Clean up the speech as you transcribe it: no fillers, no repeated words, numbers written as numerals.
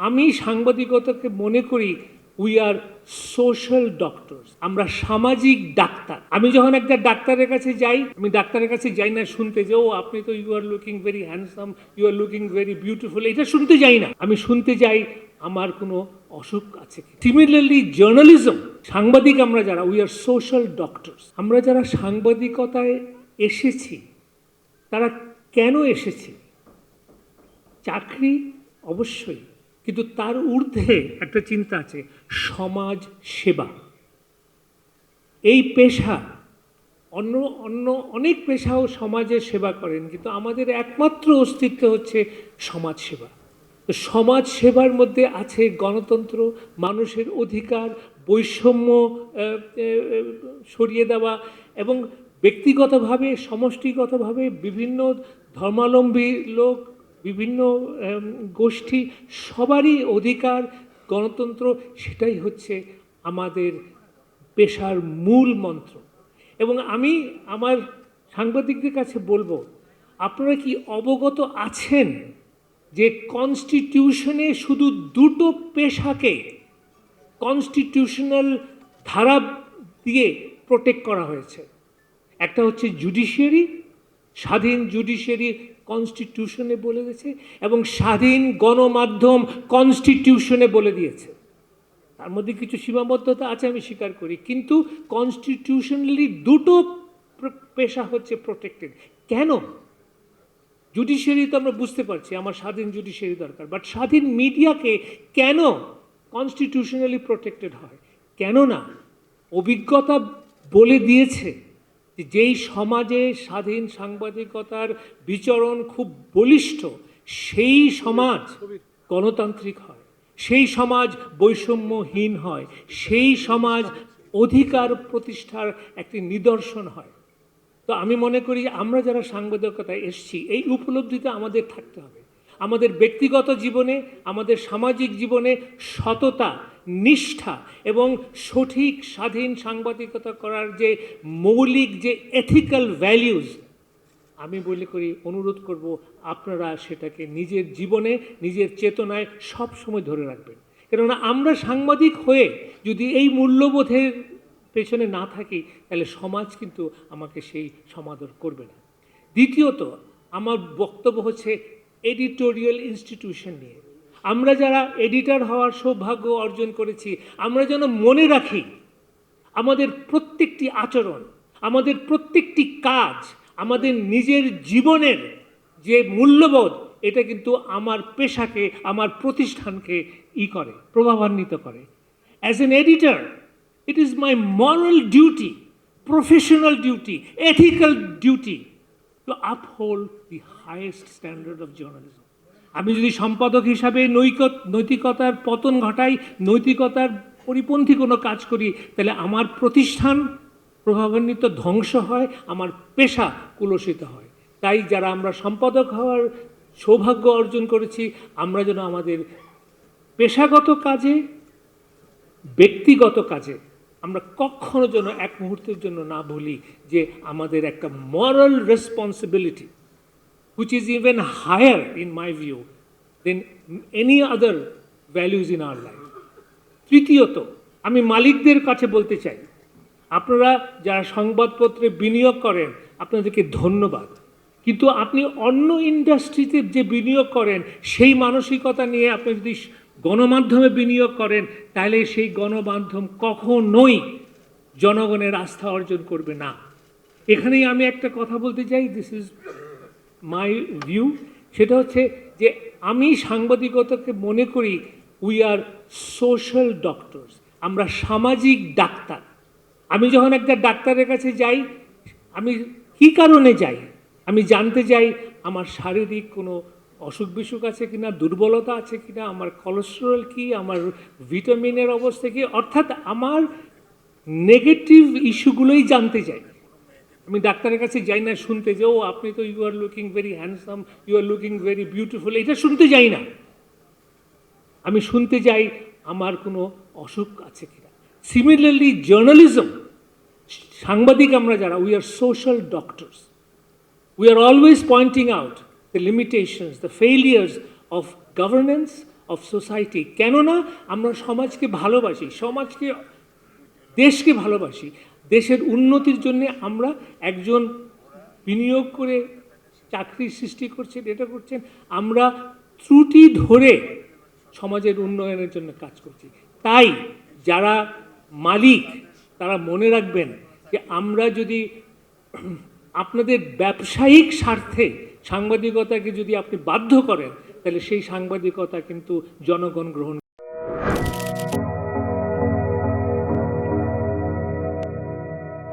আমি সাংবাদিকতাকে মনে করি উই আর সোশ্যাল ডক্টরস, আমরা সামাজিক ডাক্তার। আমি যখন একটা ডাক্তারের কাছে যাই, আমি ডাক্তারের কাছে যাই না শুনতে যে ও আপনি তো you are looking very handsome, you are looking very beautiful, এটা শুনতে যাই না। আমি শুনতে যাই আমার কোনো অসুখ আছে কি। সিমিলারলি জার্নালিজম, সাংবাদিক আমরা যারা, উই আর সোশ্যাল ডক্টরস। আমরা যারা সাংবাদিকতায় এসেছি তারা কেন এসেছি? চাকরি অবশ্যই, কিন্তু তার ঊর্ধ্বে একটা চিন্তা আছে, সমাজ সেবা। এই পেশা, অন্য অন্য অনেক পেশাও সমাজের সেবা করেন, কিন্তু আমাদের একমাত্র অস্তিত্ব হচ্ছে সমাজ সেবা। তো সমাজ সেবার মধ্যে আছে গণতন্ত্র, মানুষের অধিকার, বৈষম্য সরিয়ে দেওয়া, এবং ব্যক্তিগতভাবে সমষ্টিগতভাবে বিভিন্ন ধর্মাবলম্বী লোক, বিভিন্ন গোষ্ঠী, সবারই অধিকার, গণতন্ত্র, সেটাই হচ্ছে আমাদের পেশার মূল মন্ত্র। এবং আমি আমার সাংবাদিকদের কাছে বলবো, আপনারা কি অবগত আছেন যে কনস্টিটিউশনে শুধু দুটো পেশাকে কনস্টিটিউশনাল ধারা দিয়ে প্রোটেক্ট করা হয়েছে? একটা হচ্ছে জুডিশিয়ারি, স্বাধীন জুডিশিয়ারি কনস্টিটিউশনে বলে দিয়েছে, এবং স্বাধীন গণমাধ্যম কনস্টিটিউশনে বলে দিয়েছে। তার মধ্যে কিছু সীমাবদ্ধতা আছে, আমি স্বীকার করি, কিন্তু কনস্টিটিউশনালি দুটো পেশা হচ্ছে প্রোটেক্টেড। কেন? জুডিশিয়ারি তো আমরা বুঝতে পারছি, আমার স্বাধীন জুডিশিয়ারি দরকার, বাট স্বাধীন মিডিয়াকে কেন কনস্টিটিউশনালি প্রোটেক্টেড হয়? কেননা অভিজ্ঞতা বলে দিয়েছে যে যেই সমাজে স্বাধীন সাংবাদিকতার বিচরণ খুব বলিষ্ঠ, সেই সমাজ গণতান্ত্রিক হয়, সেই সমাজ বৈষম্যহীন হয়, সেই সমাজ অধিকার প্রতিষ্ঠার একটি নিদর্শন হয়। তো আমি মনে করি আমরা যারা সাংবাদিকতায় এসেছি, এই উপলব্ধিটা আমাদের থাকতে হবে। আমাদের ব্যক্তিগত জীবনে, আমাদের সামাজিক জীবনে সততা, নিষ্ঠা এবং সঠিক স্বাধীন সাংবাদিকতা করার যে মৌলিক যে এথিক্যাল ভ্যালিউজ, আমি বলে করি, অনুরোধ করব আপনারা সেটাকে নিজের জীবনে, নিজের চেতনায় সব সময় ধরে রাখবেন। কেননা আমরা সাংবাদিক হয়ে যদি এই মূল্যবোধের পেছনে না থাকি, তাহলে সমাজ কিন্তু আমাকে সেই সমাদর করবে না। দ্বিতীয়ত, আমার বক্তব্য হচ্ছে এডিটোরিয়াল ইনস্টিটিউশন নিয়ে। আমরা যারা এডিটর হওয়ার সৌভাগ্য অর্জন করেছি, আমরা যেন মনে রাখি আমাদের প্রত্যেকটি আচরণ, আমাদের প্রত্যেকটি কাজ, আমাদের নিজের জীবনের যে মূল্যবোধ, এটা কিন্তু আমার পেশাকে, আমার প্রতিষ্ঠানকে প্রভাবান্বিত করে। As an editor, it is my moral duty, professional duty, ethical duty to uphold the highest standard of journalism. আমি যদি সম্পাদক হিসাবে নৈতিকতার পতন ঘটাই, নৈতিকতার পরিপন্থী কোনো কাজ করি, তাহলে আমার প্রতিষ্ঠান প্রভাবান্বিত, ধ্বংস হয়, আমার পেশা কুলসিত হয়। তাই যারা আমরা সম্পাদক হওয়ার সৌভাগ্য অর্জন করেছি, আমরা যেন আমাদের পেশাগত কাজে, ব্যক্তিগত কাজে আমরা কখনো যেন এক মুহূর্তের জন্য না বলি যে আমাদের একটা মরাল responsibility, which is even higher in my view than any other values in our life. তৃতীয়ত, আমি মালিকদের কাছে বলতে চাই, আপনারা যারা সংবাদপত্রে বিনিয়োগ করেন, আপনাদেরকে ধন্যবাদ, কিন্তু আপনি অন্য ইন্ডাস্ট্রিতে যে বিনিয়োগ করেন, সেই মানসিকতা নিয়ে আপনি যদি গণমাধ্যমে বিনিয়োগ করেন, তাহলে সেই গণমাধ্যম কখনোই জনগণের আস্থা অর্জন করবে না। এখানেই আমি একটা কথা বলতে চাই, দিস ইজ মাই ভিউ, সেটা হচ্ছে যে আমি সাংবাদিকতাকে মনে করি উই আর সোশ্যাল ডক্টরস, আমরা সামাজিক ডাক্তার। আমি যখন একটা ডাক্তারের কাছে যাই, আমি কী কারণে যাই? আমি জানতে চাই আমার শারীরিক কোনো অসুখ বিসুখ আছে কিনা, দুর্বলতা আছে কিনা, আমার কোলেস্টেরল কি, আমার ভিটামিনের অবস্থা কি, অর্থাৎ আমার নেগেটিভ ইস্যুগুলোই জানতে চাই। আমি ডাক্তারের কাছে যাই না শুনতে যে ও আপনি তো you are looking very handsome, you are looking very beautiful, এটা শুনতে যাই না। আমি শুনতে যাই আমার কোনো অসুখ আছে কিনা। সিমিলারলি জার্নালিজম, সাংবাদিক আমরা যারা, we are social doctors. We are always pointing out the limitations, the failures of governance, of society. কেননা আমরা সমাজকে ভালোবাসি, দেশকে ভালোবাসি। দেশের উন্নতির জন্য আমরা একজন বিনিয়োগ করে চাকরি সৃষ্টি করছেন, এটা করছেন, আমরা ত্রুটি ধরে সমাজের উন্নয়নের জন্য কাজ করছি। তাই যারা মালিক তারা মনে রাখবেন যে আমরা যদি আপনাদের ব্যবসায়িক স্বার্থে সাংবাদিকতাকে যদি আপনি বাধ্য করেন, তাহলে সেই সাংবাদিকতা কিন্তু জনগণ গ্রহণ